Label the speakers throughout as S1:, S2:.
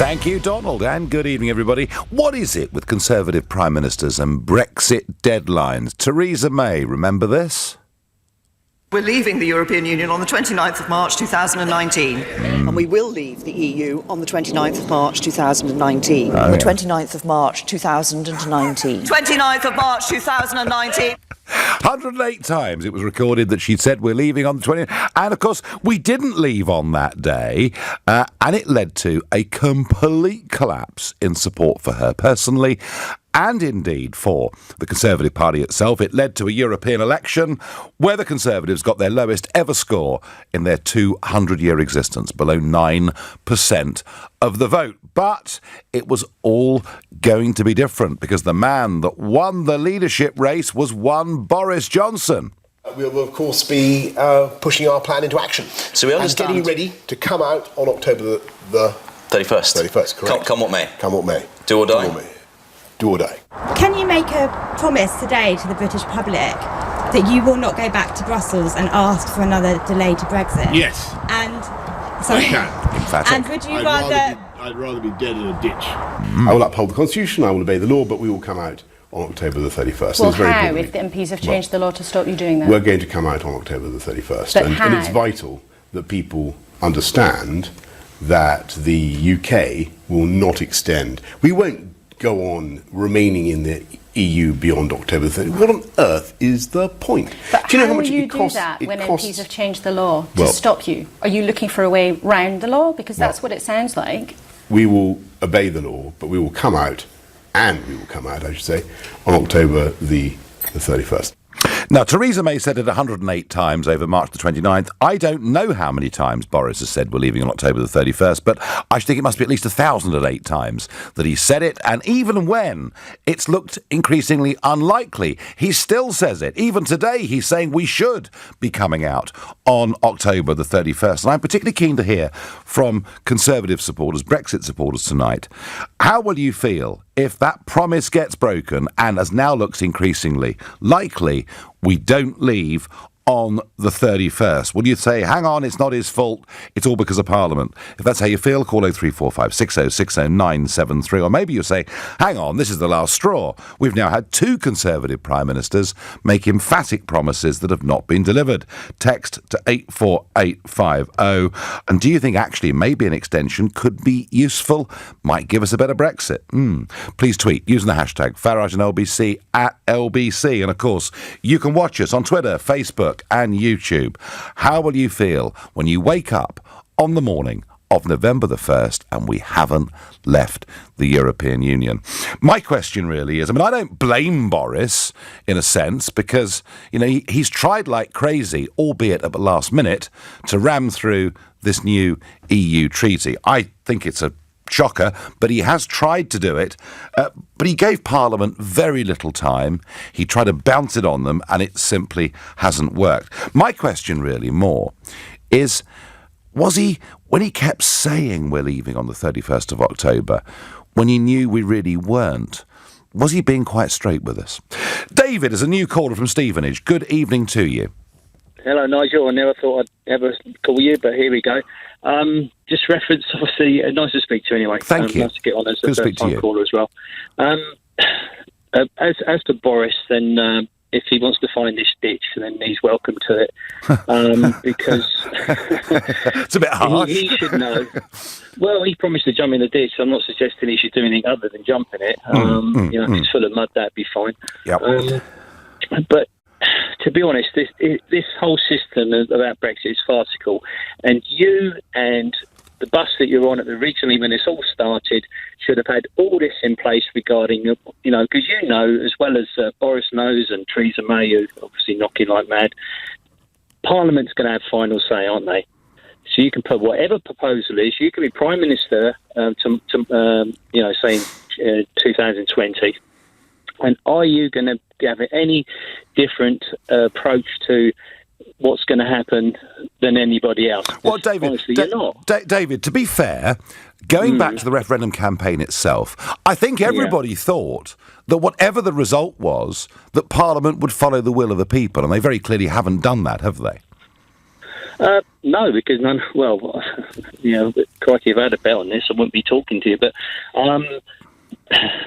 S1: Thank you, Donald, and good evening, everybody. What is it with Conservative Prime Ministers and Brexit deadlines? Theresa May, remember this?
S2: We're leaving the European Union on the 29th of March 2019.
S3: And we will leave the EU on the 29th of March 2019.
S1: Oh,
S3: the
S1: yeah.
S3: 29th of March 2019.
S2: 29th of March 2019.
S1: 108 times it was recorded that she'd said we're leaving on the 20th. And, of course, we didn't leave on that day. And it led to a complete collapse in support for her personally. And indeed for the Conservative Party itself. It led to a European election where the Conservatives got their lowest ever score in their 200-year existence, below 9% of the vote. But it was all going to be different because the man that won the leadership race was one Boris Johnson.
S4: We will, of course, be pushing our plan into action.
S5: So we understand.
S4: And getting ready to come out on October the
S5: 31st.
S4: 31st, correct.
S5: Come what may.
S4: Come what may.
S5: Do or die.
S4: Do or may. Do or die.
S6: Can you make a promise today to the British public that you will not go back to Brussels and ask for another delay to Brexit?
S7: Yes.
S6: And sorry.
S7: I can.
S1: Emphatic.
S6: And would you
S7: I'd rather be dead in a ditch.
S4: I will uphold the Constitution, I will obey the law, but we will come out on October the 31st.
S8: Well,
S4: It's very
S8: how,
S4: importantly-
S8: if the MPs have changed the law to stop you doing that?
S4: We're going to come out on October the 31st.
S8: But
S4: And it's
S8: how?
S4: vital that people understand that the UK will not extend. We won't go on remaining in the EU beyond October the 30th. What on earth is the point?
S8: But
S4: Do you know
S8: how
S4: how much
S8: will you
S4: it costs?
S8: do that
S4: It
S8: when
S4: costs-
S8: MPs have changed the law to
S4: Well-
S8: stop you? Are you looking for a way round the law? Because that's
S4: Well-
S8: what it sounds like.
S4: We will obey the law, but we will come out, I should say, on October the 31st.
S1: Now, Theresa May said it 108 times over March the 29th. I don't know how many times Boris has said we're leaving on October the 31st, but I think it must be at least 1,008 times that he said it. And even when it's looked increasingly unlikely, he still says it. Even today, he's saying we should be coming out on October the 31st. And I'm particularly keen to hear from Conservative supporters, Brexit supporters tonight. How will you feel if that promise gets broken and, as now looks increasingly likely, we don't leave on the 31st? Will you say, hang on, it's not his fault, it's all because of Parliament? If that's how you feel, call 0345 6060 973. Or maybe you say, hang on, this is the last straw. We've now had two Conservative Prime Ministers make emphatic promises that have not been delivered. Text to 84850. And do you think actually maybe an extension could be useful? Might give us a better Brexit? Please tweet using the hashtag Farage and LBC at LBC. And of course, you can watch us on Twitter, Facebook and YouTube. How will you feel when you wake up on the morning of November the 1st and we haven't left the European Union? My question really is, I don't blame Boris in a sense because, he's tried like crazy, albeit at the last minute, to ram through this new EU treaty. I think it's a shocker, but he has tried to do it. But he gave Parliament very little time. He tried to bounce it on them, and it simply hasn't worked. My question really more is, was he, when he kept saying we're leaving on the 31st of October, when he knew we really weren't, was he being quite straight with us? David is a new caller from Stevenage. Good evening to you.
S9: Hello, Nigel. I never thought I'd ever call you, but here we go. Just reference, obviously, nice to speak to you anyway.
S1: Thank you.
S9: Nice to get on as
S1: Good
S9: a
S1: to speak to
S9: first-time
S1: you.
S9: caller as well. As for Boris, then if he wants to find this ditch, then he's welcome to it. Because
S1: It's a bit harsh.
S9: he should know. Well, he promised to jump in the ditch. So I'm not suggesting he should do anything other than jump in it. If it's full of mud, that'd be fine.
S1: Yep.
S9: But to be honest, this whole system about Brexit is farcical. And you and the bus that you're on originally when this all started should have had all this in place regarding, because as well as Boris knows and Theresa May, who's obviously knocking like mad, Parliament's going to have final say, aren't they? So you can put whatever proposal is. You can be Prime Minister say in 2020. And are you going to have any different approach to what's going to happen than anybody else?
S1: Well, David,
S9: honestly, you're not.
S1: David, to be fair, going back to the referendum campaign itself, I think everybody thought that whatever the result was, that Parliament would follow the will of the people, and they very clearly haven't done that, have they?
S9: No, because none. Well, crikey, if I had a bet on this, I wouldn't be talking to you. But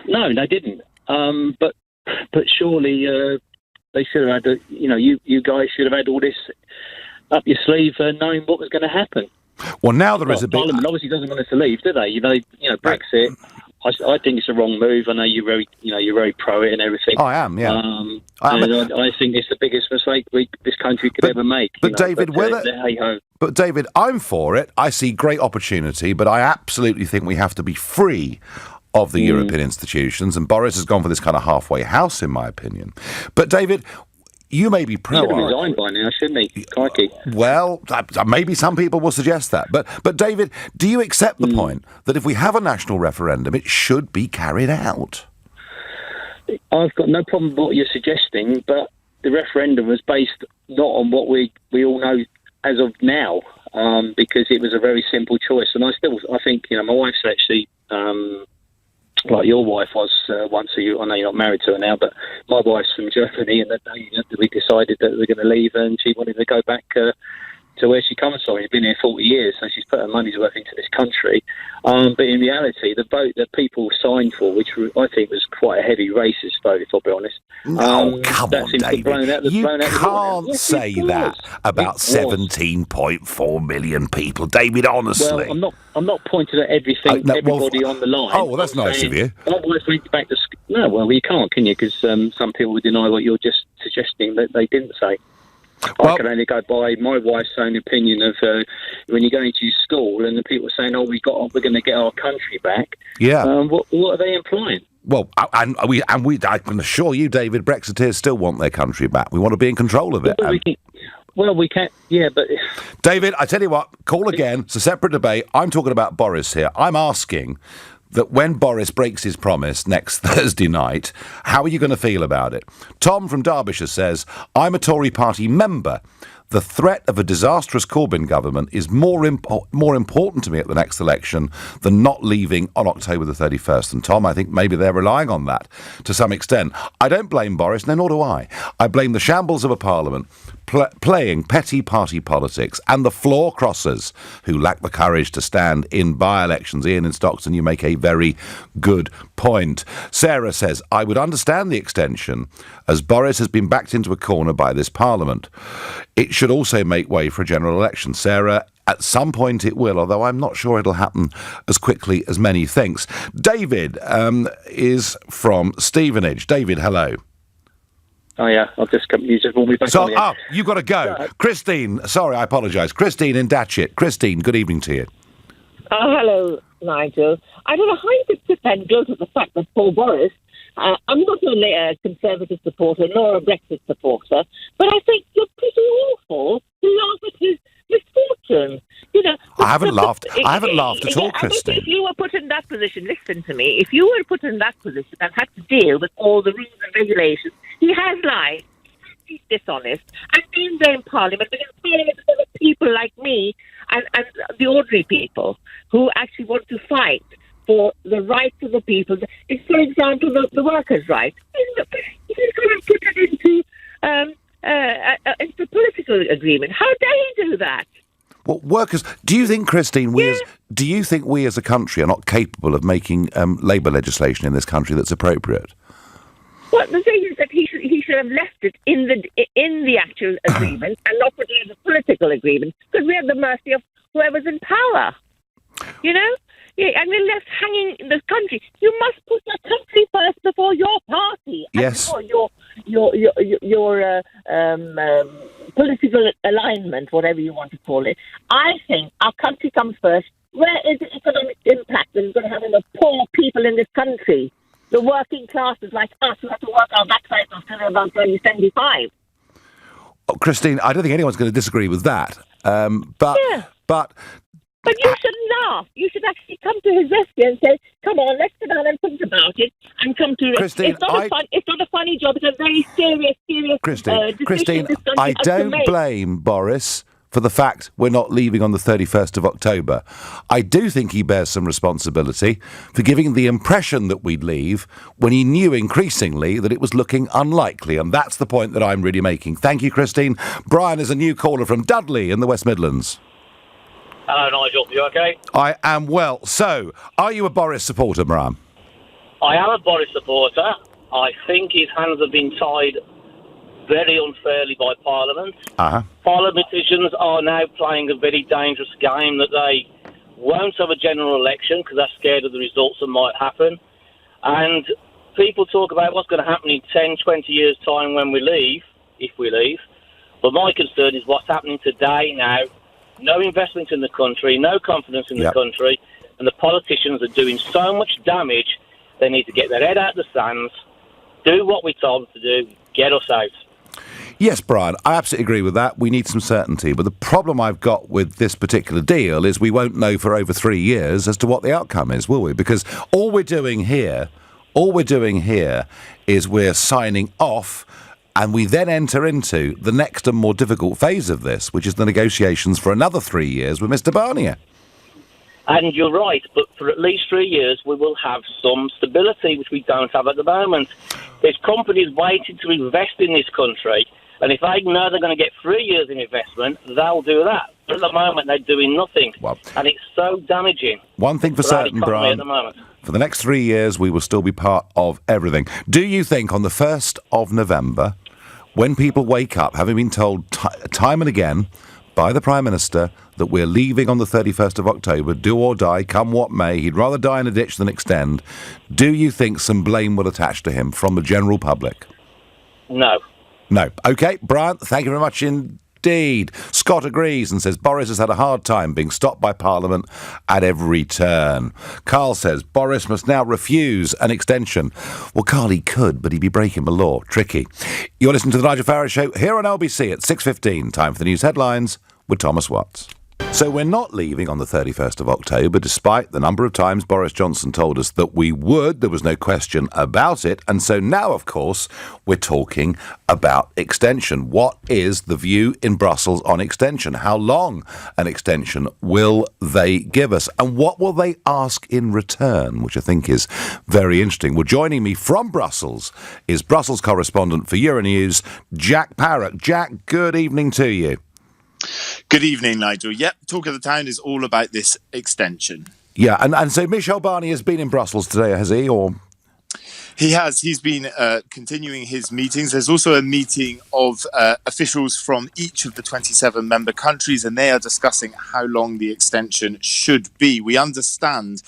S9: no, they didn't. But surely they should have had. You guys should have had all this up your sleeve, knowing what was going to happen.
S1: Well, now there is a bit.
S9: Parliament obviously doesn't want us to leave, do they? Brexit. I think it's a wrong move. I know you're very pro it and everything.
S1: I am, yeah.
S9: I think it's the biggest mistake this country could ever make.
S1: But David, But David, I'm for it. I see great opportunity, but I absolutely think we have to be free of the European institutions, and Boris has gone for this kind of halfway house, in my opinion. But David, you may be pro.
S9: He should have resigned by now, shouldn't he? Crikey.
S1: Well, maybe some people will suggest that. But David, do you accept the point that if we have a national referendum, it should be carried out?
S9: I've got no problem with what you're suggesting, but the referendum was based not on what we all know as of now, because it was a very simple choice. And I think, my wife's actually... like your wife was once. I know you're not married to her now, but my wife's from Germany, and we decided that we were going to leave, and she wanted to go back to where she comes from. She's been here 40 years, so she's put her money's worth into this country. But in reality, the vote that people signed for, which I think was quite a heavy racist vote, if I'll be honest.
S1: No, come on, David. You can't say that about 17.4 million people, David, honestly.
S9: Well, I'm not pointing at everything, everybody on the line.
S1: Oh, well, that's nice of you.
S9: My wife went back to school. No, well, you can't, can you? Because some people would deny what you're just suggesting that they didn't say. I can only go by my wife's own opinion of when you're going to school and the people are saying, we're going to get our country back. Yeah. What are they implying?
S1: Well, I can assure you, David, Brexiteers still want their country back. We want to be in control of it.
S9: We can't, yeah, but...
S1: David, I tell you what, call again. It's a separate debate. I'm talking about Boris here. I'm asking that when Boris breaks his promise next Thursday night, how are you going to feel about it? Tom from Derbyshire says, I'm a Tory party member. The threat of a disastrous Corbyn government is more important to me at the next election than not leaving on October the 31st. And Tom, I think maybe they're relying on that to some extent. I don't blame Boris, no, nor do I. I blame the shambles of a parliament playing petty party politics and the floor crossers who lack the courage to stand in by-elections. Ian in Stockton, you make a very good point. Sarah says, I would understand the extension as Boris has been backed into a corner by this parliament. It should also make way for a general election. Sarah, at some point it will, although I'm not sure it'll happen as quickly as many thinks. David is from Stevenage. David, hello.
S9: Oh, yeah, you just want me back on the
S1: you've got to go. Yeah. Christine, sorry, I apologise. Christine in Datchet. Christine, good evening to you.
S5: Oh, hello, Nigel. I don't know how you could defend guilt of the fact that Paul Boris, I'm not a Conservative supporter nor a Brexit supporter, but I think you're pretty awful to laugh at his misfortune.
S1: I haven't laughed at all, Christine.
S5: If you were put in that position, listen to me, if you were put in that position and had to deal with all the rules and regulations, he has lied, he's dishonest, and been there in Parliament, because Parliament is full of people like me and the ordinary people who actually want to fight for the rights of the people. It's, for example, the workers' rights. He's going to put it into political agreement. How dare he do that?
S1: Well, workers, do you think, Christine, do you think we as a country are not capable of making labour legislation in this country that's appropriate?
S5: Well, the thing is that he should have left it in the actual agreement and not put it in a political agreement, because we're at the mercy of whoever's in power. Yeah, and we're left hanging in this country. You must put your country first before your party.
S1: Yes.
S5: And before your political alignment, whatever you want to call it. I think our country comes first. Where is the economic impact that is going to have on the poor people in this country? The working classes like us who have to work our backsides off till about 75.
S1: Oh, Christine, I don't think anyone's going to disagree with that.
S5: But you shouldn't laugh. You should actually come to his rescue and say, come on, let's sit down and think about it and come to it.
S1: Christine,
S5: it's not a funny job. It's a very serious
S1: Christine, I don't blame Boris for the fact we're not leaving on the 31st of October. I do think he bears some responsibility for giving the impression that we'd leave when he knew increasingly that it was looking unlikely, and that's the point that I'm really making. Thank you, Christine. Brian is a new caller from Dudley in the West Midlands.
S10: Hello, Nigel. You okay?
S1: I am well. So, are you a Boris supporter, Brian?
S10: I am a Boris supporter. I think his hands have been tied very unfairly by Parliament. Parliamentarians are now playing a very dangerous game that they won't have a general election because they're scared of the results that might happen. And people talk about what's going to happen in 10, 20 years' time when we leave, if we leave. But my concern is what's happening today now. No investment in the country, no confidence in the country, and the politicians are doing so much damage, they need to get their head out of the sands, do what we told them to do, get us out.
S1: Yes, Brian, I absolutely agree with that. We need some certainty. But the problem I've got with this particular deal is we won't know for over 3 years as to what the outcome is, will we? Because all we're doing here is we're signing off, and we then enter into the next and more difficult phase of this, which is the negotiations for another 3 years with Mr. Barnier.
S10: And you're right, but for at least 3 years we will have some stability, which we don't have at the moment. There's companies waiting to invest in this country, and if they know they're going to get 3 years in investment, they'll do that. But at the moment, they're doing nothing, and it's so damaging.
S1: One thing for certain, Brian, for the next 3 years, we will still be part of everything. Do you think on the 1st of November, when people wake up, having been told time and again by the Prime Minister that we're leaving on the 31st of October, do or die, come what may, he'd rather die in a ditch than extend, do you think some blame will attach to him from the general public?
S10: No.
S1: No. OK, Brian, thank you very much indeed. Scott agrees and says Boris has had a hard time being stopped by Parliament at every turn. Carl says Boris must now refuse an extension. Well, Carl, he could, but he'd be breaking the law. Tricky. You're listening to The Nigel Farage Show here on LBC at 6:15. Time for the news headlines with Thomas Watts. So we're not leaving on the 31st of October, despite the number of times Boris Johnson told us that we would. There was no question about it. And so now, of course, we're talking about extension. What is the view in Brussels on extension? How long an extension will they give us? And what will they ask in return, which I think is very interesting. Well, joining me from Brussels is Brussels correspondent for Euronews, Jack Parrock. Jack, good evening to you.
S11: Good evening, Nigel. Yep, Talk of the Town is all about this extension.
S1: Yeah, and so Michel Barnier has been in Brussels today, has he? Or
S11: He has. He's been continuing his meetings. There's also a meeting of officials from each of the 27 member countries, and they are discussing how long the extension should be. We understand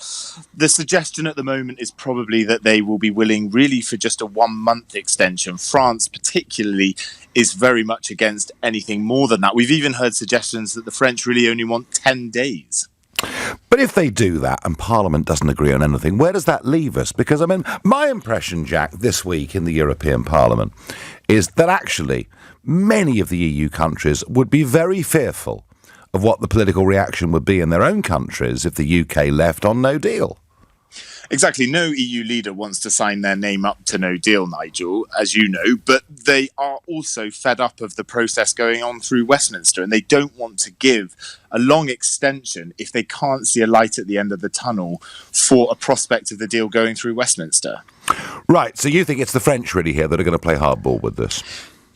S11: the suggestion at the moment is probably that they will be willing really for just a 1 month extension. France particularly is very much against anything more than that. We've even heard suggestions that the French really only want 10 days.
S1: But if they do that and Parliament doesn't agree on anything, where does that leave us? Because, I mean, my impression, Jack, this week in the European Parliament is that actually many of the EU countries would be very fearful of what the political reaction would be in their own countries if the UK left on no deal.
S11: Exactly. No EU leader wants to sign their name up to no deal, Nigel, as you know, but they are also fed up of the process going on through Westminster, and they don't want to give a long extension if they can't see a light at the end of the tunnel for a prospect of the deal going through Westminster.
S1: Right. So you think it's the French really here that are going to play hardball with this?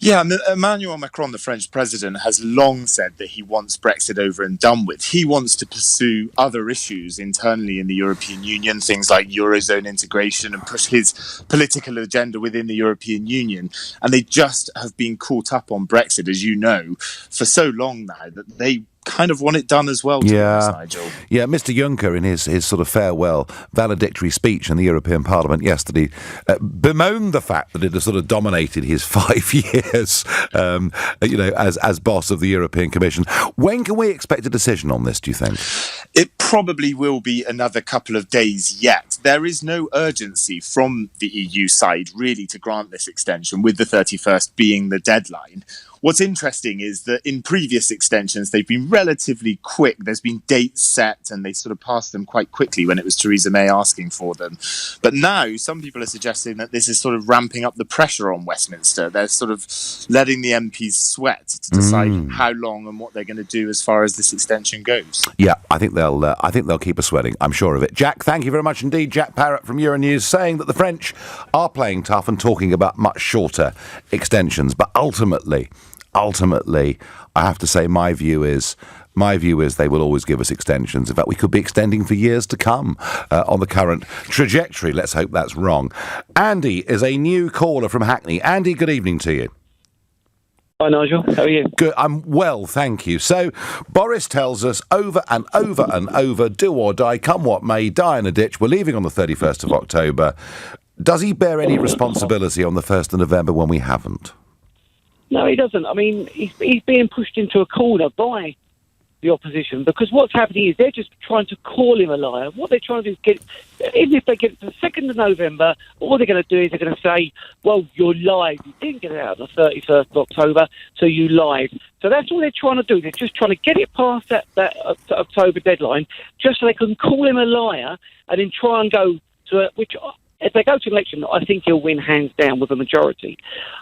S11: Yeah, Emmanuel Macron, the French president, has long said that he wants Brexit over and done with. He wants to pursue other issues internally in the European Union, things like Eurozone integration, and push his political agenda within the European Union. And they just have been caught up on Brexit, as you know, for so long now that they kind of want it done as well, Nigel.
S1: Yeah, Mr. Juncker, in his sort of farewell valedictory speech in the European Parliament yesterday, bemoaned the fact that it has sort of dominated his 5 years, as boss of the European Commission. When can we expect a decision on this, do you think?
S11: It probably will be another couple of days yet. There is no urgency from the EU side, really, to grant this extension, with the 31st being the deadline. what's interesting is that in previous extensions, they've been relatively quick. There's been dates set and they sort of passed them quite quickly when it was Theresa May asking for them. But now some people are suggesting that this is sort of ramping up the pressure on Westminster. They're sort of letting the MPs sweat to decide how long and what they're going to do as far as this extension goes.
S1: Yeah, I think they'll keep us sweating. I'm sure of it. Jack, thank you very much indeed. Jack Parrott from Euronews saying that the French are playing tough and talking about much shorter extensions. But ultimately, I have to say my view is they will always give us extensions. In fact, we could be extending for years to come on the current trajectory. Let's hope that's wrong. Andy is a new caller from Hackney. Andy, good evening to you.
S12: Hi, Nigel. How are you?
S1: Good. I'm well, thank you. So, Boris tells us over and over and over, do or die, come what may, die in a ditch. We're leaving on the 31st of October. Does he bear any responsibility on the 1st of November when we haven't?
S12: No, he doesn't. I mean, he's being pushed into a corner by the opposition because what's happening is they're just trying to call him a liar. What they're trying to do is even if they get it to the 2nd of November, all they're going to do is they're going to say, well, you lied. You didn't get it out on the 31st of October, so you lied. So that's all they're trying to do. They're just trying to get it past that October deadline just so they can call him a liar and then try and go to which... If they go to election, I think he'll win hands down with a majority.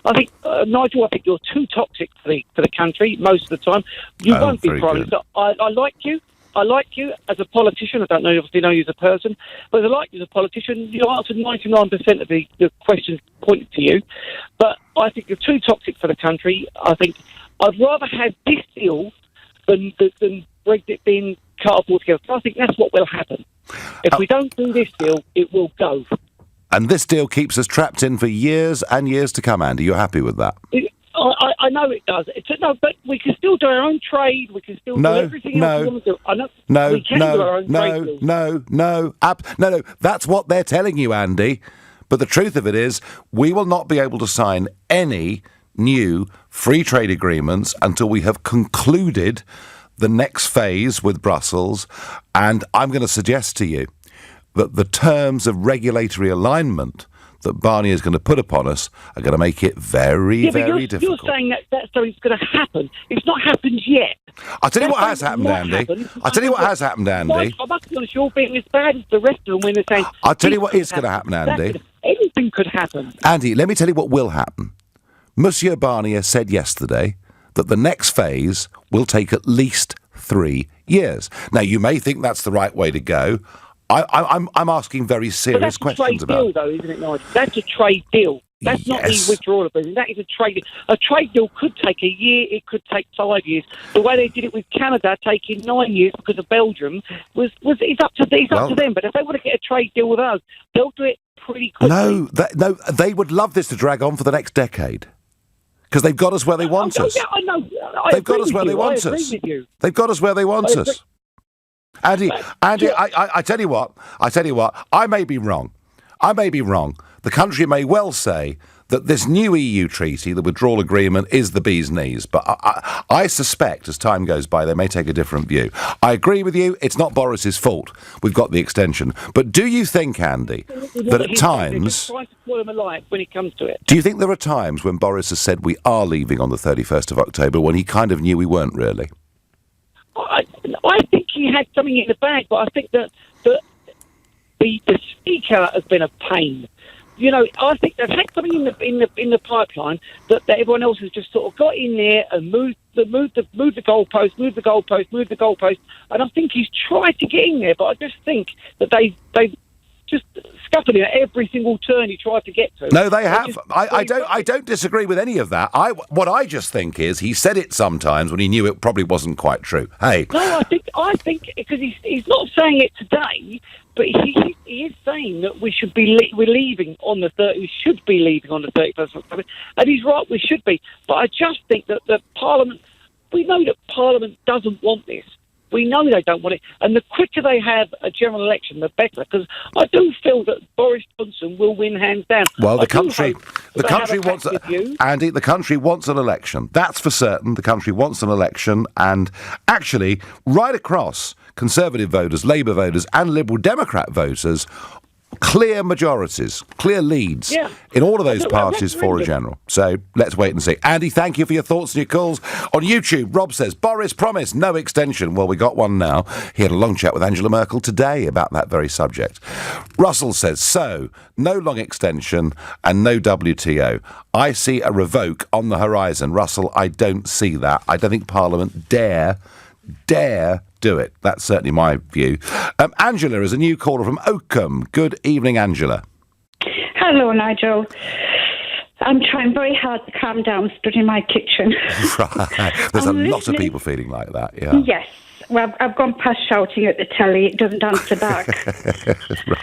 S12: I think, Nigel, I think you're too toxic for the country most of the time. You won't be Prime Minister. I like you. I like you as a politician. I don't know, obviously know you as a person, but I like you as a politician. You answered 99% of the questions pointed to you. But I think you're too toxic for the country. I think I'd rather have this deal than Brexit being cut off altogether. So I think that's what will happen. If we don't do this deal, it will go.
S1: And this deal keeps us trapped in for years and years to come, Andy. You're happy with that?
S12: I know it does. No, but we can still do our own trade. We can still do everything else we want to do. I know we can do our own trade.
S1: No. That's what they're telling you, Andy. But the truth of it is, we will not be able to sign any new free trade agreements until we have concluded the next phase with Brussels. And I'm going to suggest to you that the terms of regulatory alignment that Barnier is going to put upon us are going to make it very difficult.
S12: You're saying that's something's going to happen. It's not happened yet.
S1: I'll tell you what has happened, Andy. I'll tell you what has happened, Andy.
S12: I must be honest, you're being as bad as the rest of them when they're saying...
S1: I'll tell you what is going to happen, Andy.
S12: Anything could happen.
S1: Andy, let me tell you what will happen. Monsieur Barnier said yesterday that the next phase will take at least 3 years. Now, you may think that's the right way to go. I'm asking very serious questions about it.
S12: That's a trade deal, though, isn't it, Nigel? That's a trade deal. That's not the withdrawal of business. That is a trade deal. A trade deal could take a year. It could take 5 years. The way they did it with Canada, taking 9 years because of Belgium, it's up to them. But if they want to get a trade deal with us, they'll do it pretty quickly.
S1: No, they would love this to drag on for the next decade. Because they've got us where they want us.
S12: I know.
S1: They've got us where they want us. They've got us where they want us. Andy, I tell you what, I may be wrong. The country may well say that this new EU treaty, the withdrawal agreement, is the bee's knees. But I suspect as time goes by, they may take a different view. I agree with you. It's not Boris's fault. We've got the extension. But do you think, Andy, that at times...
S12: when it comes to it.
S1: Do you think there are times when Boris has said we are leaving on the 31st of October when he kind of knew we weren't really?
S12: I think he had something in the bag, but I think that the speaker has been a pain. You know, I think they've had something in the pipeline that everyone else has just sort of got in there and moved the goalpost, and I think he's tried to get in there, but I just think that they just scuffled him at every single turn he tried to get to.
S1: No, they have. I don't disagree with any of that. What I just think is he said it sometimes when he knew it probably wasn't quite true. Hey.
S12: No, I think because he's not saying it today, but he is saying that we should be we're leaving on the 30th. We should be leaving on the 31st of October, and he's right. We should be, but I just think that the Parliament. We know that Parliament doesn't want this. We know they don't want it. And the quicker they have a general election, the better. Because I do feel that Boris Johnson will win hands down.
S1: Well, the country wants... Andy, the country wants an election. That's for certain. The country wants an election. And actually, right across, Conservative voters, Labour voters and Liberal Democrat voters clear majorities, clear leads in all of those parties for a general. So let's wait and see. Andy, thank you for your thoughts and your calls. On YouTube, Rob says, Boris promised no extension. Well, we got one now. He had a long chat with Angela Merkel today about that very subject. Russell says, so, no long extension and no WTO. I see a revoke on the horizon. Russell, I don't see that. I don't think Parliament dare do it. That's certainly my view. Angela is a new caller from Oakham. Good evening, Angela.
S13: Hello, Nigel. I'm trying very hard to calm down, stood in my kitchen.
S1: Right. There's a lot of people feeling like that, yeah.
S13: Yes. Well, I've gone past shouting at the telly. It doesn't answer back.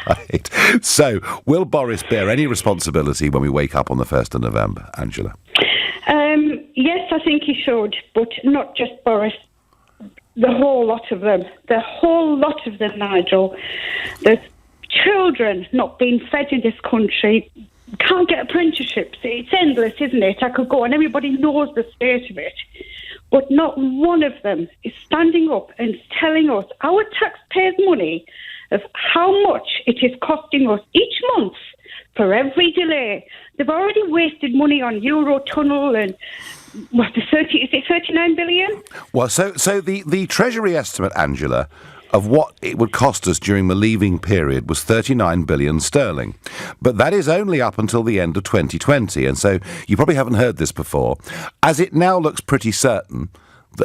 S1: Right. So, will Boris bear any responsibility when we wake up on the 1st of November, Angela?
S13: Yes, I think he should, but not just Boris. The whole lot of them. The whole lot of them, Nigel. There's children not being fed in this country. Can't get apprenticeships. It's endless, isn't it? I could go on. Everybody knows the state of it. But not one of them is standing up and telling us our taxpayers' money of how much it is costing us each month for every delay. They've already wasted money on Eurotunnel and is it 39 billion?
S1: Well, so the Treasury estimate, Angela, of what it would cost us during the leaving period was 39 billion sterling. But that is only up until the end of 2020. And so you probably haven't heard this before. As it now looks pretty certain,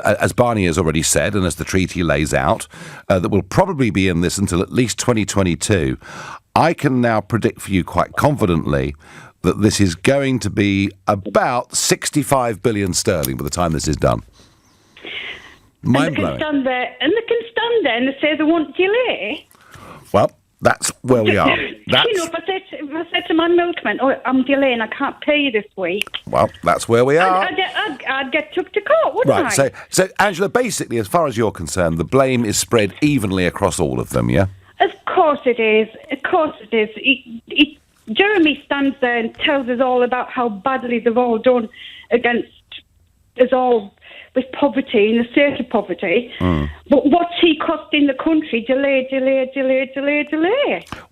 S1: as Barney has already said, and as the treaty lays out, that we'll probably be in this until at least 2022, I can now predict for you quite confidently that this is going to be about 65 billion sterling by the time this is done. Mind-blowing.
S13: And they can stand there and say they won't delay.
S1: Well, that's where we are. That's,
S13: you know, if I said to my milkman, I'm delaying, I can't pay you this week.
S1: Well, that's where we are.
S13: I'd get took to court, wouldn't I?
S1: Right, so Angela, basically, as far as you're concerned, the blame is spread evenly across all of them, yeah?
S13: Of course it is. Of course it is. Jeremy stands there and tells us all about how badly they've all done against us all with poverty, in the state of poverty. But what's he costing the country? Delay.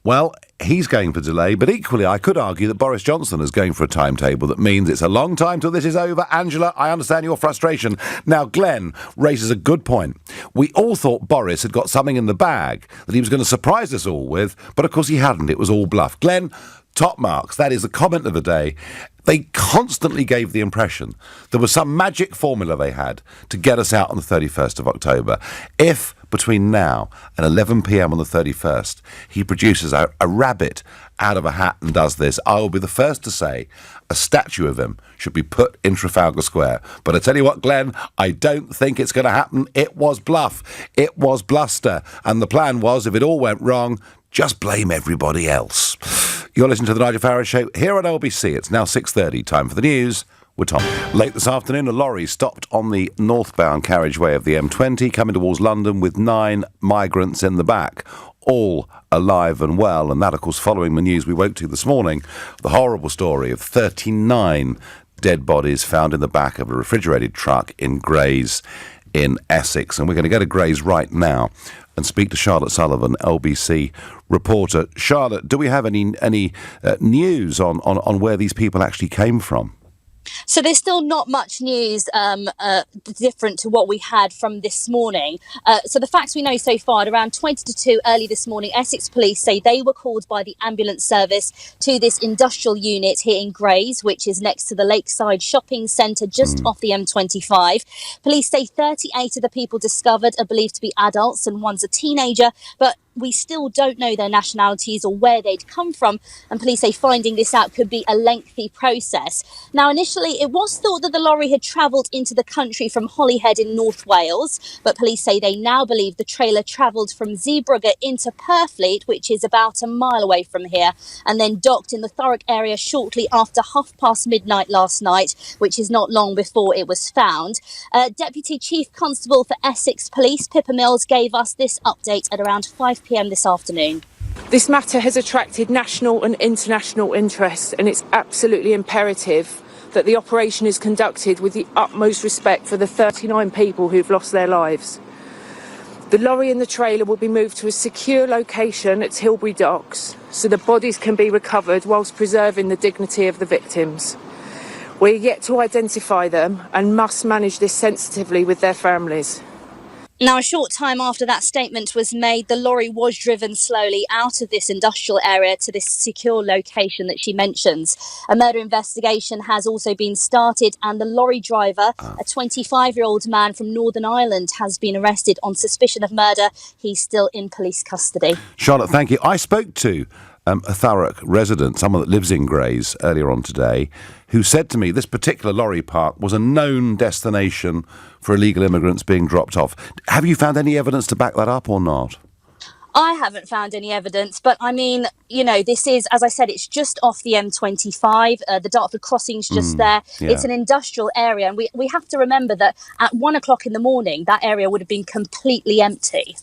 S1: Well, he's going for delay, but equally I could argue that Boris Johnson is going for a timetable that means it's a long time till this is over. Angela, I understand your frustration. Now, Glenn raises a good point. We all thought Boris had got something in the bag that he was going to surprise us all with, but of course he hadn't. It was all bluff. Glenn, top marks. That is the comment of the day. They constantly gave the impression there was some magic formula they had to get us out on the 31st of October. If between now and 11 p.m. on the 31st he produces a rabbit out of a hat and does this, I will be the first to say a statue of him should be put in Trafalgar Square. But I tell you what, Glenn, I don't think it's going to happen. It was bluff. It was bluster. And the plan was, if it all went wrong, just blame everybody else. You're listening to The Nigel Farage Show here on LBC. It's now 6:30. Time for the news with Tom. Late this afternoon, a lorry stopped on the northbound carriageway of the M20 coming towards London with 9 migrants in the back, all alive and well. And that, of course, following the news we woke to this morning, the horrible story of 39 dead bodies found in the back of a refrigerated truck in Grays in Essex. And we're going to go to Grays right now and speak to Charlotte Sullivan, LBC reporter. Charlotte, do we have any news on where these people actually came from?
S14: So there's still not much news different to what we had from this morning. So the facts we know so far, at around 20 to 2 early this morning, Essex Police say they were called by the ambulance service to this industrial unit here in Grays, which is next to the Lakeside Shopping Centre just off the M25. Police say 38 of the people discovered are believed to be adults and one's a teenager, but we still don't know their nationalities or where they'd come from, and police say finding this out could be a lengthy process. Now, initially, it was thought that the lorry had travelled into the country from Holyhead in North Wales, but police say they now believe the trailer travelled from Zeebrugge into Purfleet, which is about a mile away from here, and then docked in the Thurrock area shortly after midnight last night, which is not long before it was found. Deputy Chief Constable for Essex Police, Pippa Mills, gave us this update at around 5 p.m. this afternoon.
S15: This matter has attracted national and international interest, and it's absolutely imperative that the operation is conducted with the utmost respect for the 39 people who've lost their lives. The lorry and the trailer will be moved to a secure location at Tilbury Docks, so the bodies can be recovered whilst preserving the dignity of the victims. We're yet to identify them and must manage this sensitively with their families.
S14: Now, a short time after that statement was made, the lorry was driven slowly out of this industrial area to this secure location that she mentions. A murder investigation has also been started, and the lorry driver, a 25-year-old man from Northern Ireland, has been arrested on suspicion of murder. He's still in police custody.
S1: Charlotte, thank you. I spoke to a Thurrock resident, someone that lives in Grays, earlier on today, who said to me this particular lorry park was a known destination for illegal immigrants being dropped off. Have you found any evidence to back that up or not?
S14: I haven't found any evidence, but I mean, you know, this is, as I said, it's just off the M25. The Dartford crossing's just there.
S1: Yeah.
S14: It's an industrial area, and we have to remember that at 1 o'clock in the morning, that area would have been completely empty.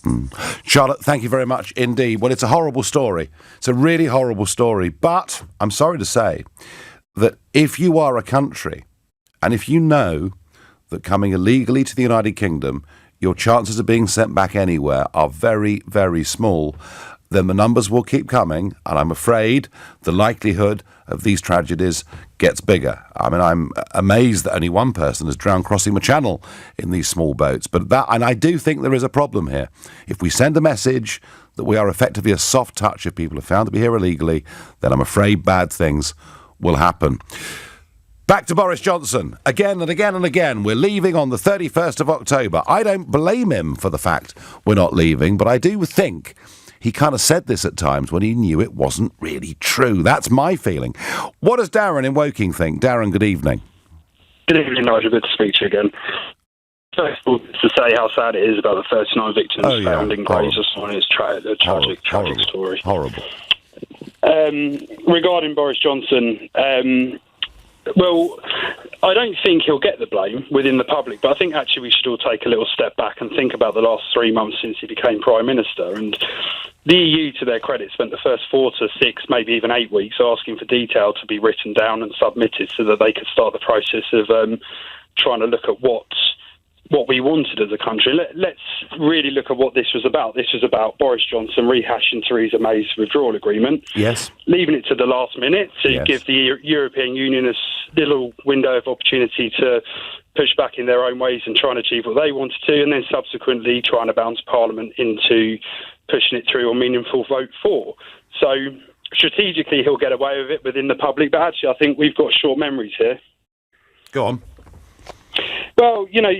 S1: Charlotte, thank you very much indeed. Well, it's a horrible story. It's a really horrible story, but I'm sorry to say that if you are a country, and if you know that coming illegally to the United Kingdom, your chances of being sent back anywhere are very, very small, then the numbers will keep coming, and I'm afraid the likelihood of these tragedies gets bigger. I mean, I'm amazed that only one person has drowned crossing the channel in these small boats, and I do think there is a problem here. If we send a message that we are effectively a soft touch if people are found to be here illegally, then I'm afraid bad things will happen. Back to Boris Johnson. Again and again and again, we're leaving on the 31st of October. I don't blame him for the fact we're not leaving, but I do think he kind of said this at times when he knew it wasn't really true. That's my feeling. What does Darren in Woking think? Darren, good evening.
S16: Good evening, Nigel. Good to speak to you again. First of all, to say how sad it is about the 39 victims found in Grays this morning. It's a tragic story.
S1: Horrible.
S16: Regarding Boris Johnson, well, I don't think he'll get the blame within the public, but I think actually we should all take a little step back and think about the last 3 months since he became Prime Minister. And the EU, to their credit, spent the first 4 to 6, maybe even 8 weeks asking for detail to be written down and submitted so that they could start the process of trying to look at what we wanted as a country. Let's really look at what this was about. This was about Boris Johnson rehashing Theresa May's withdrawal agreement.
S1: Yes.
S16: Leaving it to the last minute to give the European Union a little window of opportunity to push back in their own ways and try and achieve what they wanted to, and then subsequently trying to bounce Parliament into pushing it through a meaningful vote for. So strategically he'll get away with it within the public, but actually I think we've got short memories here.
S1: Go on.
S16: Well, you know,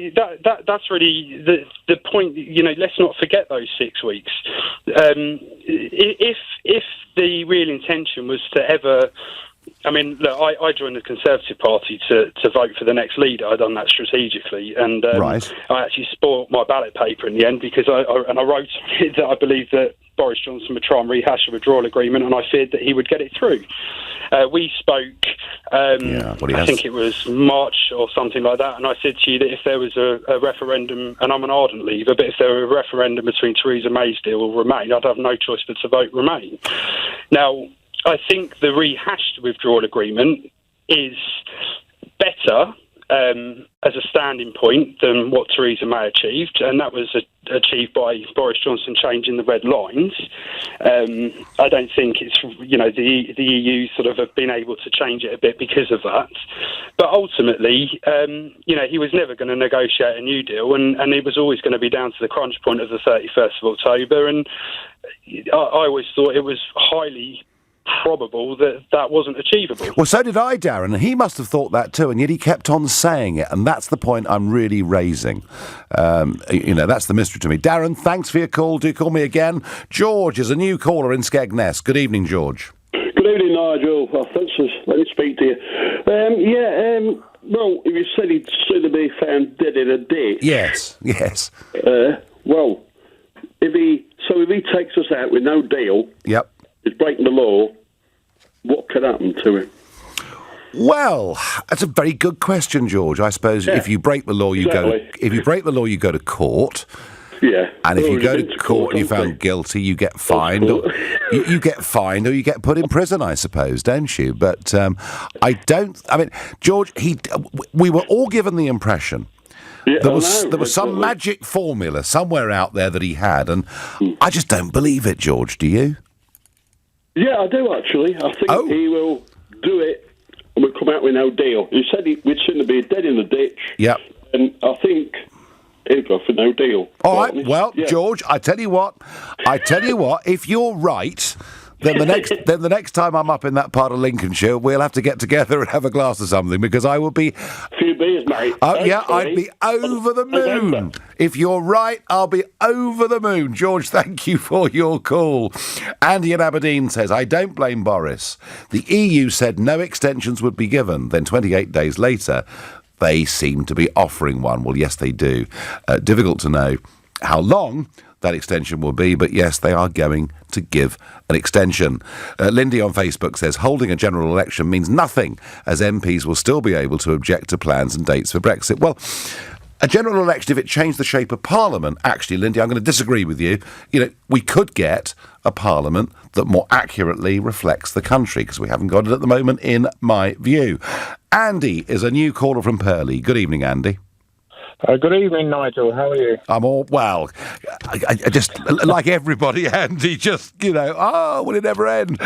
S16: that's really the point. You know, let's not forget those 6 weeks. If the real intention was to ever... I mean, look, I joined the Conservative Party to vote for the next leader. I'd done that strategically, and I actually spoilt my ballot paper in the end because I wrote that I believed that Boris Johnson would try and rehash a withdrawal agreement, and I feared that he would get it through. We spoke, I think it was March or something like that, and I said to you that if there was a referendum, and I'm an ardent leaver, but if there were a referendum between Theresa May's deal or Remain, I'd have no choice but to vote Remain. Now, I think the rehashed withdrawal agreement is better as a standing point than what Theresa May achieved, and that was achieved by Boris Johnson changing the red lines. I don't think it's, you know, the EU sort of have been able to change it a bit because of that. But ultimately, you know, he was never going to negotiate a new deal, and it was always going to be down to the crunch point of the 31st of October. And I always thought it was highly probable that wasn't achievable.
S1: Well, so did I, Darren, and he must have thought that too, and yet he kept on saying it, and that's the point I'm really raising. You know, that's the mystery to me. Darren, thanks for your call. Do call me again. George is a new caller in Skegness. Good evening, George.
S17: Good evening, Nigel. Well, thanks for letting me speak to you. Well, you said he'd sooner be found dead in a ditch.
S1: Yes.
S17: Well, if he takes us out with no deal...
S1: Yep.
S17: He's breaking the law. What could happen to him?
S1: Well, that's a very good question, George. I suppose if you break the law, you go. If you break the law, you go to court.
S17: Yeah.
S1: And if you go to court and you're found guilty, you get fined. You get fined, or you get put in prison, I suppose, don't you? But I don't. I mean, George, we were all given the impression. Yeah, there was some magic formula somewhere out there that he had, and I just don't believe it, George. Do you?
S17: Yeah, I do actually. I think he will do it and we'll come out with no deal. He said we'd sooner be dead in the ditch.
S1: Yep.
S17: And I think he'll go for no deal.
S1: All right, well, yeah. George, I tell you what, if you're right, then the next time I'm up in that part of Lincolnshire, we'll have to get together and have a glass of something, because I will be...
S17: A few beers, mate.
S1: I'd be over the moon. If you're right, I'll be over the moon. George, thank you for your call. Andy in Aberdeen says, I don't blame Boris. The EU said no extensions would be given. Then 28 days later, they seem to be offering one. Well, yes, they do. Difficult to know how long that extension will be, but yes, they are going to give an extension. Lindy on Facebook says, holding a general election means nothing, as MPs will still be able to object to plans and dates for Brexit. Well, a general election, if it changed the shape of Parliament, actually, Lindy, I'm going to disagree with you. We could get a Parliament that more accurately reflects the country, because we haven't got it at the moment, in my view. Andy is a new caller from Purley. Good evening, Andy.
S18: Good evening, Nigel. How are you?
S1: I'm all, well, I just, like everybody, Andy, just, will it never end?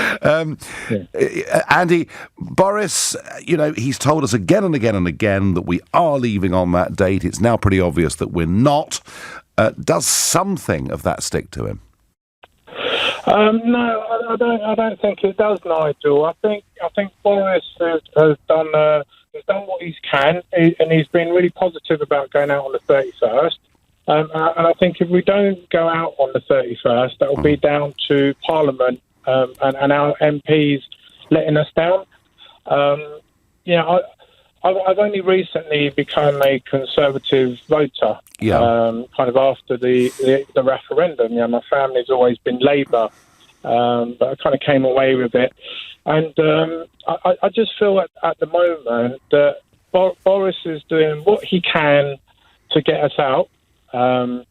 S1: Andy, Boris, he's told us again and again and again that we are leaving on that date. It's now pretty obvious that we're not. Does something of that stick to him?
S18: No, I don't think it does, Nigel. I think Boris has done... He's done what he can, and he's been really positive about going out on the 31st. And I think if we don't go out on the 31st, that will be down to Parliament and our MPs letting us down. I've only recently become a Conservative voter, kind of after the referendum. My family's always been Labour, but I kind of came away with it. And I just feel at the moment that Boris is doing what he can to get us out. Kind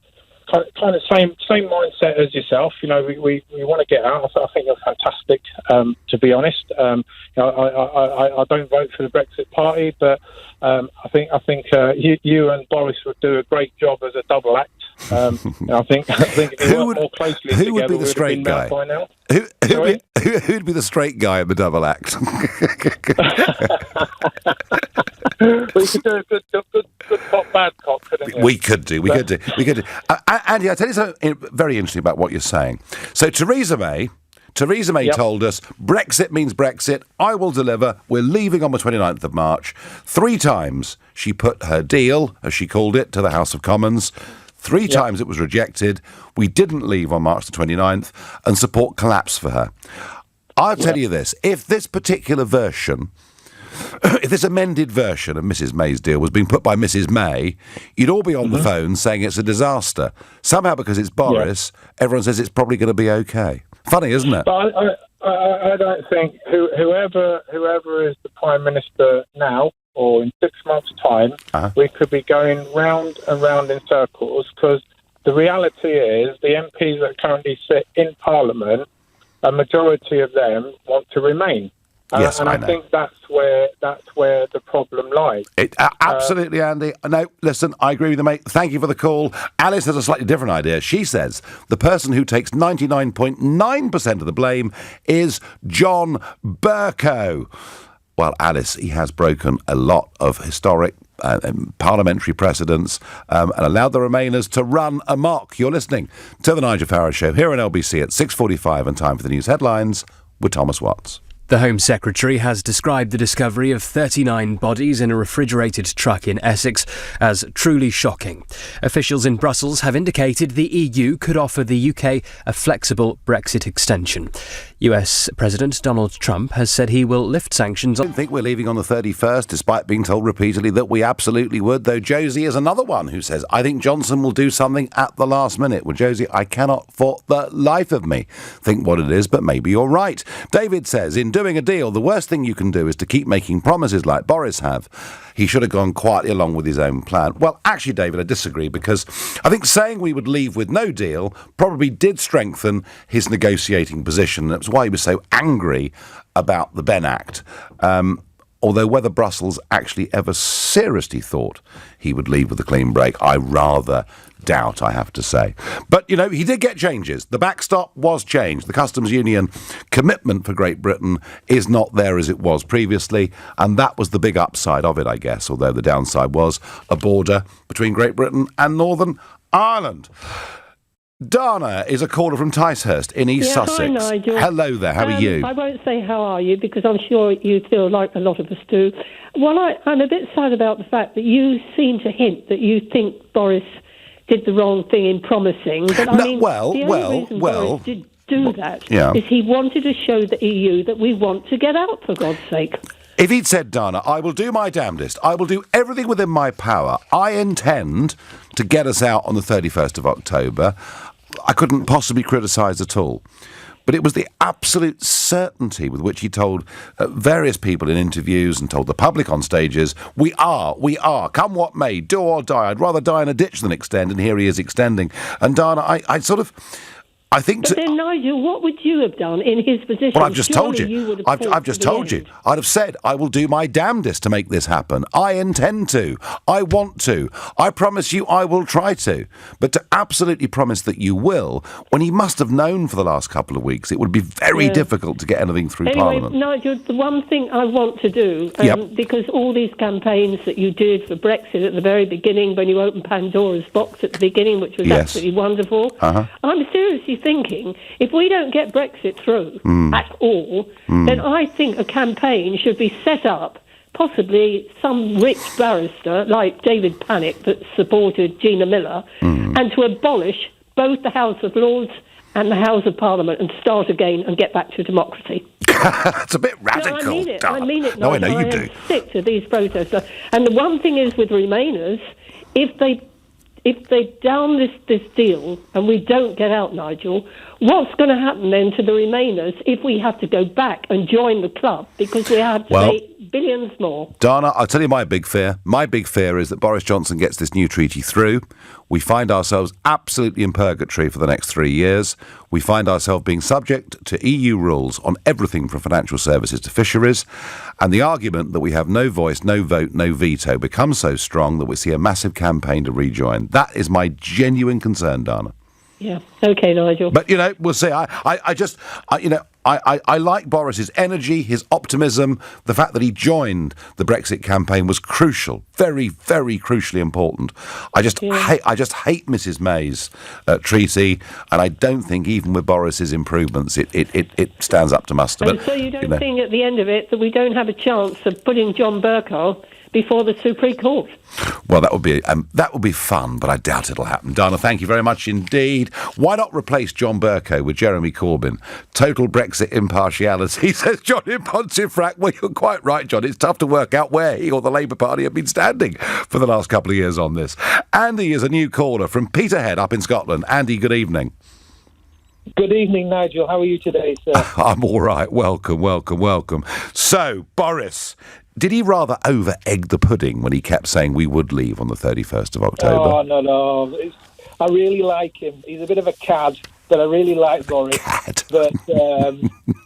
S18: of same mindset as yourself. We want to get out. I think you're fantastic. To be honest, I don't vote for the Brexit Party, but I think you and Boris would do a great job as a double act. I think if you work more closely together,
S1: would be the straight guy
S18: by now.
S1: Who'd be the straight guy in the double act?
S18: We could do a good cop, bad cop, couldn't we?
S1: We could do. Andy, I'll tell you something very interesting about what you're saying. So Theresa May told us, Brexit means Brexit, I will deliver, we're leaving on the 29th of March. 3 times she put her deal, as she called it, to the House of Commons. 3 times it was rejected. We didn't leave on March the 29th, and support collapsed for her. I'll tell you this, if this particular version... If this amended version of Mrs May's deal was being put by Mrs May, you'd all be on the phone saying it's a disaster. Somehow, because it's Boris, everyone says it's probably going to be okay. Funny, isn't it?
S18: But I don't think whoever is the Prime Minister now, or in 6 months' time, we could be going round and round in circles, because the reality is the MPs that currently sit in Parliament, a majority of them want to remain.
S1: Yes,
S18: and I think that's where the problem lies.
S1: Absolutely, Andy. No, listen, I agree with you, mate. Thank you for the call. Alice has a slightly different idea. She says the person who takes 99.9% of the blame is John Bercow. Well, Alice, he has broken a lot of historic parliamentary precedents and allowed the Remainers to run amok. You're listening to The Nigel Farage Show here on LBC at 6:45, and time for the news headlines with Thomas Watts.
S19: The Home Secretary has described the discovery of 39 bodies in a refrigerated truck in Essex as truly shocking. Officials in Brussels have indicated the EU could offer the UK a flexible Brexit extension. US President Donald Trump has said he will lift sanctions.
S1: I don't think we're leaving on the 31st, despite being told repeatedly that we absolutely would, though Josie is another one who says, I think Johnson will do something at the last minute. Well, Josie, I cannot for the life of me think what it is, but maybe you're right. David says, in doing a deal, the worst thing you can do is to keep making promises like Boris have. He should have gone quietly along with his own plan. Well, actually, David, I disagree, because I think saying we would leave with no deal probably did strengthen his negotiating position. That's why he was so angry about the Benn Act. although whether Brussels actually ever seriously thought he would leave with a clean break, I rather doubt, I have to say. But, he did get changes. The backstop was changed. The customs union commitment for Great Britain is not there as it was previously, and that was the big upside of it, I guess, although the downside was a border between Great Britain and Northern Ireland. Dana is a caller from Ticehurst in East Sussex.
S20: Hi, Nigel.
S1: Hello there, how are you?
S20: I won't say how are you, because I'm sure you feel like a lot of us do. Well, I'm a bit sad about the fact that you seem to hint that you think Boris did the wrong thing in promising. But the only reason Boris did do that is he wanted to show the EU that we want to get out, for God's sake.
S1: If he'd said, Dana, I will do my damnedest, I will do everything within my power, I intend to get us out on the 31st of October, I couldn't possibly criticise at all. But it was the absolute certainty with which he told various people in interviews and told the public on stages, we are, come what may, do or die. I'd rather die in a ditch than extend, and here he is extending. And Dana, I think...
S20: But then, Nigel, what would you have done in his position?
S1: Well, I've just told you. I've just told you. I'd have said, I will do my damnedest to make this happen. I intend to. I want to. I promise you I will try to. But to absolutely promise that you will, when he must have known for the last couple of weeks, it would be very difficult to get anything through Parliament.
S20: Nigel, the one thing I want to do, because all these campaigns that you did for Brexit at the very beginning, when you opened Pandora's box at the beginning, which was absolutely wonderful, I'm seriously thinking, if we don't get Brexit through at all, then I think a campaign should be set up, possibly some rich barrister like David Pannick that supported Gina Miller, and to abolish both the House of Lords and the House of Parliament and start again and get back to democracy.
S1: It's a bit radical.
S20: No, I mean it.
S1: No, I know you do.
S20: I'm sick of these protests. And the one thing is with Remainers, if they down this deal and we don't get out, Nigel, what's going to happen then to the Remainers if we have to go back and join the club because we have to pay billions more?
S1: Dana, I'll tell you my big fear. My big fear is that Boris Johnson gets this new treaty through. We find ourselves absolutely in purgatory for the next 3 years. We find ourselves being subject to EU rules on everything from financial services to fisheries. And the argument that we have no voice, no vote, no veto becomes so strong that we see a massive campaign to rejoin. That is my genuine concern, Dana.
S20: Yeah. Okay, Nigel.
S1: But, we'll see. I like Boris's energy, his optimism. The fact that he joined the Brexit campaign was crucial, very, very crucially important. I just hate Mrs May's treaty, and I don't think even with Boris's improvements it stands up to muster.
S20: And so you don't think at the end of it that we don't have a chance of putting John Bercow before the Supreme Court?
S1: Well, that would be fun, but I doubt it'll happen. Dana, thank you very much indeed. Why not replace John Bercow with Jeremy Corbyn? Total Brexit impartiality, says John in Pontefract. Well, you're quite right, John. It's tough to work out where he or the Labour Party have been standing for the last couple of years on this. Andy is a new caller from Peterhead up in Scotland. Andy, good evening.
S21: Good evening, Nigel. How are you today, sir?
S1: I'm all right. Welcome. So, Boris, did he rather over-egg the pudding when he kept saying we would leave on the 31st of October?
S21: Oh, no. I really like him. He's a bit of a cad, but I really like Boris.
S1: Cad.
S21: But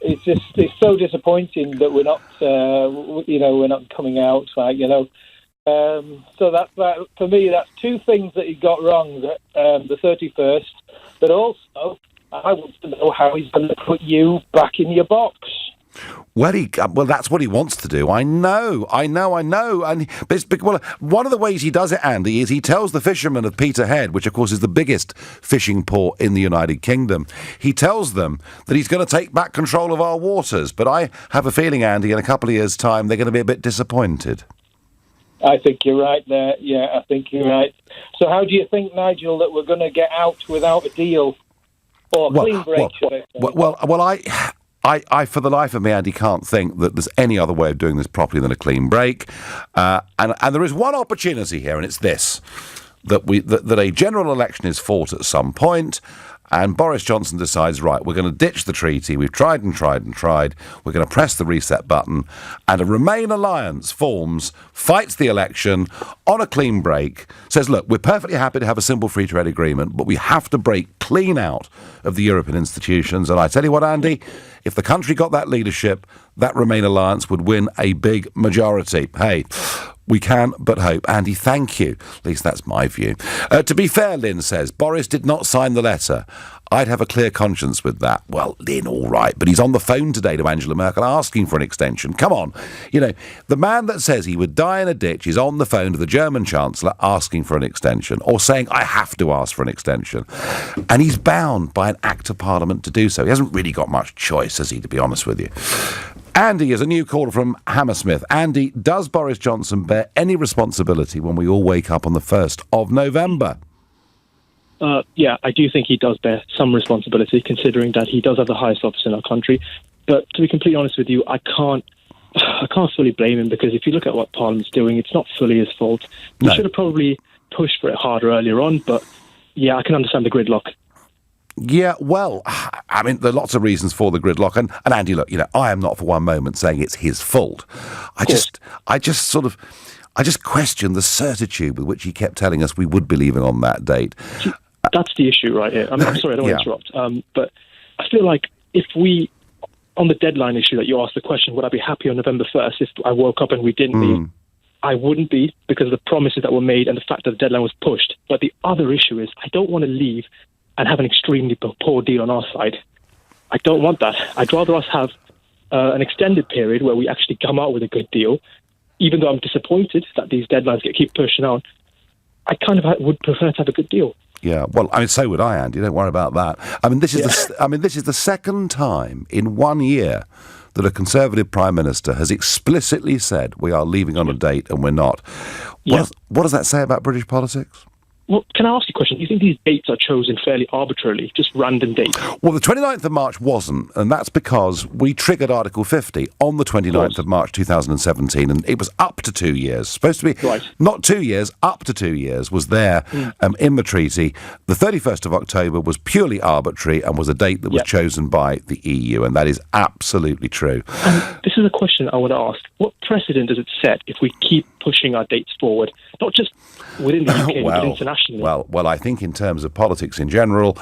S21: it's so disappointing that we're not coming out. So that for me, that's two things that he got wrong. The 31st, but also I want to know how he's going to put you back in your box.
S1: Well, that's what he wants to do. I know. And one of the ways he does it, Andy, is he tells the fishermen of Peterhead, which of course is the biggest fishing port in the United Kingdom, he tells them that he's going to take back control of our waters. But I have a feeling, Andy, in a couple of years' time, they're going to be a bit disappointed.
S21: I think you're right there. Yeah, I think you're right. So how do you think, Nigel, that we're going to get out without a deal? Or a clean break, should I say?
S1: I, for the life of me, Andy, can't think that there's any other way of doing this properly than a clean break. And there is one opportunity here, and it's this, that a general election is fought at some point, and Boris Johnson decides, right, we're going to ditch the treaty. We've tried. We're going to press the reset button, and a Remain alliance forms, fights the election on a clean break, says, look, we're perfectly happy to have a simple free trade agreement, but we have to break clean out of the European institutions. And I tell you what, Andy, if the country got that leadership, that Remain alliance would win a big majority. Hey, we can but hope. Andy, thank you. At least that's my view. To be fair, Lynn says, Boris did not sign the letter. I'd have a clear conscience with that. Well, Lynn, all right, but he's on the phone today to Angela Merkel asking for an extension. Come on. You know, the man that says he would die in a ditch is on the phone to the German Chancellor asking for an extension, or saying, I have to ask for an extension. And he's bound by an Act of Parliament to do so. He hasn't really got much choice, has he, to be honest with you. Andy is a new caller from Hammersmith. Andy, does Boris Johnson bear any responsibility when we all wake up on the 1st of November?
S3: Yeah, I do think he does bear some responsibility, considering that he does have the highest office in our country. But to be completely honest with you, I can't fully blame him, because if you look at what Parliament's doing, it's not fully his fault. He should have probably pushed for it harder earlier on, but yeah, I can understand the gridlock.
S1: Yeah, well, I mean, there are lots of reasons for the gridlock. And Andy, look, you know, I am not for one moment saying it's his fault. I just question the certitude with which he kept telling us we would be leaving on that date.
S3: That's the issue right here. I'm sorry, I don't want to interrupt. But I feel like if we, on the deadline issue that you asked the question, would I be happy on November 1st if I woke up and we didn't leave? I wouldn't be, because of the promises that were made and the fact that the deadline was pushed. But the other issue is I don't want to leave and have an extremely poor deal on our side. I don't want that. I'd rather us have an extended period where we actually come out with a good deal, even though I'm disappointed that these deadlines keep pushing on. I kind of would prefer to have a good deal.
S1: Yeah, well, I mean, so would I, Andy. Don't worry about that. I mean, this is the second time in 1 year that a Conservative Prime Minister has explicitly said we are leaving on a date and we're not. What does that say about British politics?
S3: Well, can I ask you a question? Do you think these dates are chosen fairly arbitrarily, just random dates?
S1: Well, the 29th of March wasn't, and that's because we triggered Article 50 on the 29th of March 2017, and it was up to 2 years. Supposed to be not 2 years, up to 2 years was there in the treaty. The 31st of October was purely arbitrary and was a date that was chosen by the EU, and that is absolutely true.
S3: And this is a question I want to ask. What precedent does it set if we keep pushing our dates forward, not just within the UK, but internationally?
S1: Well, I think in terms of politics in general,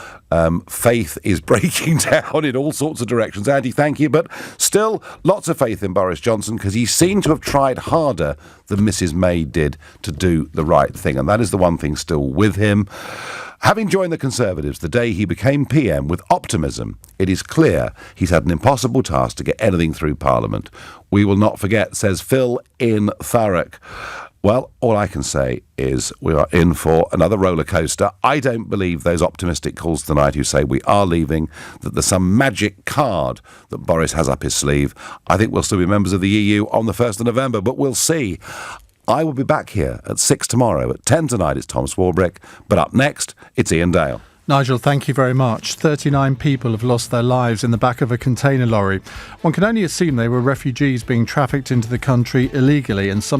S1: faith is breaking down in all sorts of directions. Andy, thank you. But still, lots of faith in Boris Johnson, because he seemed to have tried harder than Mrs May did to do the right thing. And that is the one thing still with him. Having joined the Conservatives the day he became PM with optimism, it is clear he's had an impossible task to get anything through Parliament. We will not forget, says Phil in Thurrock. Well, all I can say is we are in for another roller coaster. I don't believe those optimistic calls tonight who say we are leaving, that there's some magic card that Boris has up his sleeve. I think we'll still be members of the EU on the 1st of November, but we'll see. I will be back here at 6 tomorrow. At 10 tonight, it's Tom Swarbrick. But up next, it's Ian Dale.
S22: Nigel, thank you very much. 39 people have lost their lives in the back of a container lorry. One can only assume they were refugees being trafficked into the country illegally, and some